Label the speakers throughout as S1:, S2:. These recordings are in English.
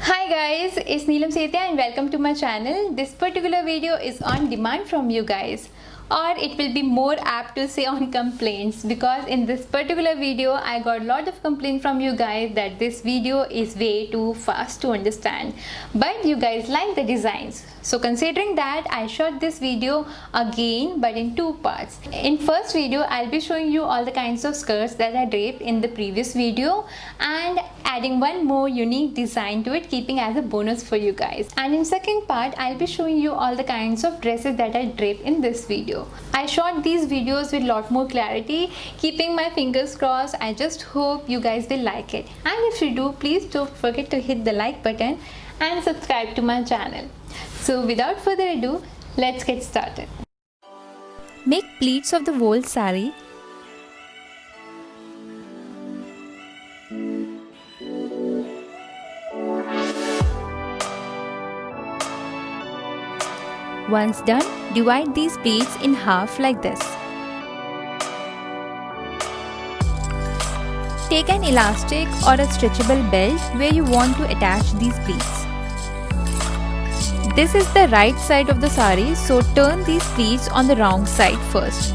S1: Hi guys, it's Neelam Setia and welcome to my channel. This particular video is on demand from you guys, or it will be more apt to say on complaints, because in this particular video I got a lot of complaint from you guys that this video is way too fast to understand, but you guys like the designs. So considering that, I shot this video again but in two parts. In first video I'll be showing you all the kinds of skirts that I draped in the previous video and adding one more unique design to it, keeping as a bonus for you guys. And in second part I'll be showing you all the kinds of dresses that I draped in this video. I shot these videos with lot more clarity, keeping my fingers crossed. I just hope you guys will like it, and if you do, please don't forget to hit the like button and subscribe to my channel. So without further ado, let's get started.
S2: Make pleats of the wool saree. Once done, divide these pleats in half like this. Take an elastic or a stretchable belt where you want to attach these pleats. This is the right side of the saree, so turn these pleats on the wrong side first.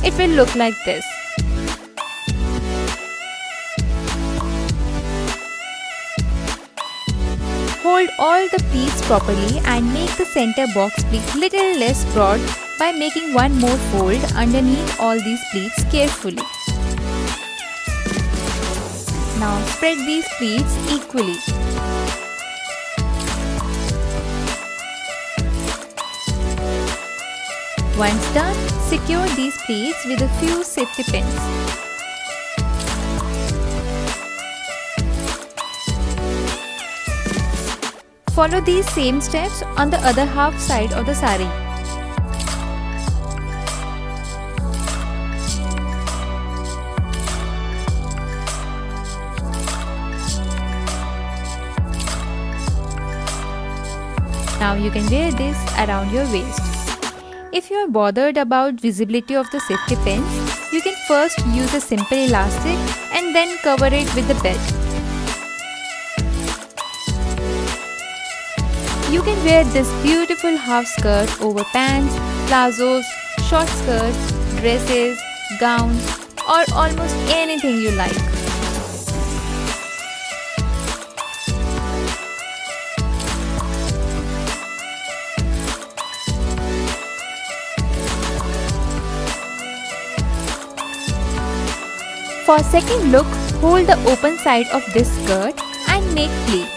S2: It will look like this. Hold all the pleats properly and make the center box pleat little less broad by making one more fold underneath all these pleats carefully. Now spread these pleats equally. Once done, secure these pleats with a few safety pins. Follow these same steps on the other half side of the saree. Now you can wear this around your waist. If you are bothered about visibility of the safety pins, you can first use a simple elastic and then cover it with the belt. You can wear this beautiful half skirt over pants, palazzos, short skirts, dresses, gowns, or almost anything you like. For second look, hold the open side of this skirt and make pleats.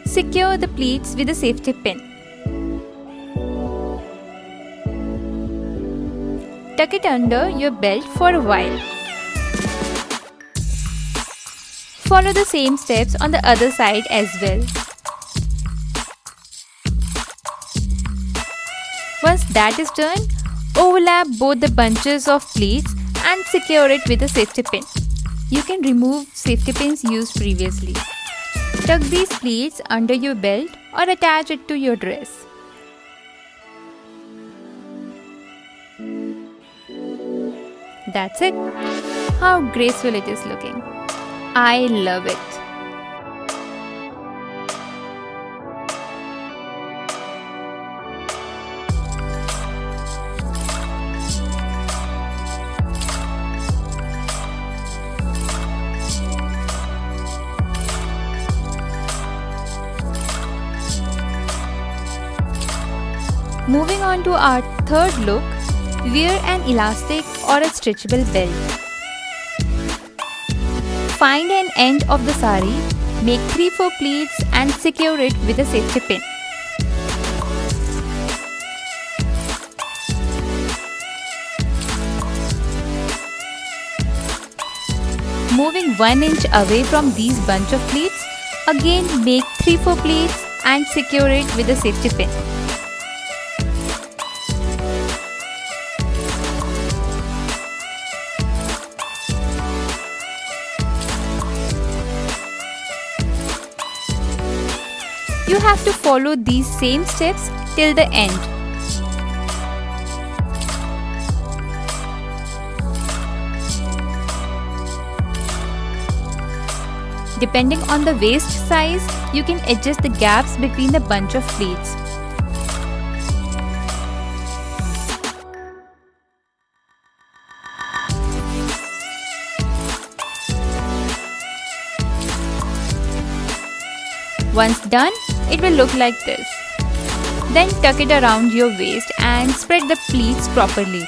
S2: Secure the pleats with a safety pin. Tuck it under your belt for a while. Follow the same steps on the other side as well. Once that is done, overlap both the bunches of pleats and secure it with a safety pin. You can remove safety pins used previously. Tuck these pleats under your belt or attach it to your dress. That's it. How graceful it is looking. I love it. Moving on to our third look, wear an elastic or a stretchable belt. Find an end of the saree, make 3-4 pleats and secure it with a safety pin. Moving 1 inch away from these bunch of pleats, again make 3-4 pleats and secure it with a safety pin. You have to follow these same steps till the end. Depending on the waist size, you can adjust the gaps between the bunch of pleats. Once done, it will look like this. Then tuck it around your waist and spread the pleats properly.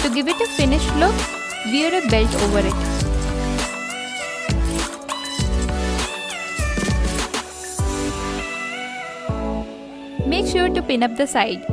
S2: To give it a finished look, wear a belt over it. Make sure to pin up the side.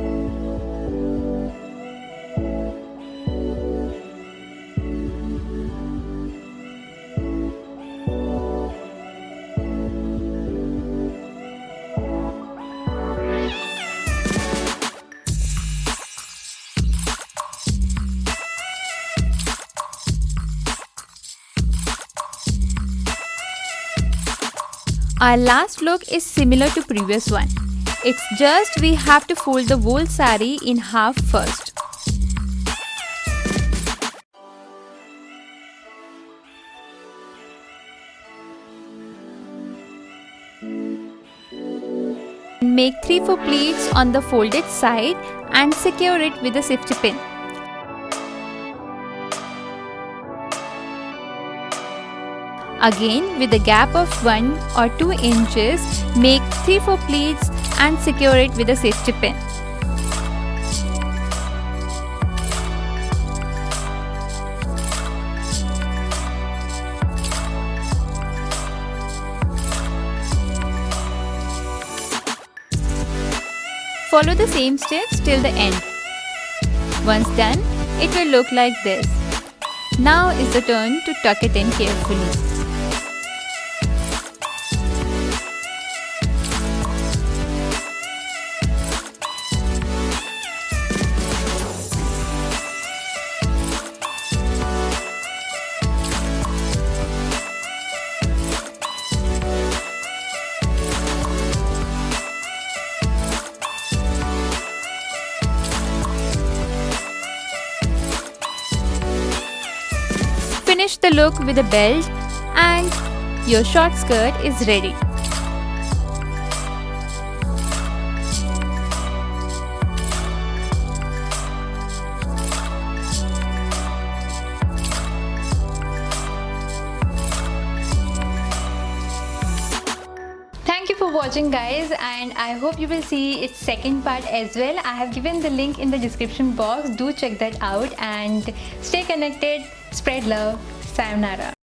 S2: Our last look is similar to previous one. It's just we have to fold the whole saree in half first. Make 3-4 pleats on the folded side and secure it with a safety pin. Again, with a gap of 1 or 2 inches, make 3-4 pleats and secure it with a safety pin. Follow the same steps till the end. Once done, it will look like this. Now is the turn to tuck it in carefully. Finish the look with a belt and your short skirt is ready.
S1: Thank you for watching guys, and I hope you will see its second part as well. I have given the link in the description box. Do check that out and stay connected. Spread love. Sayonara.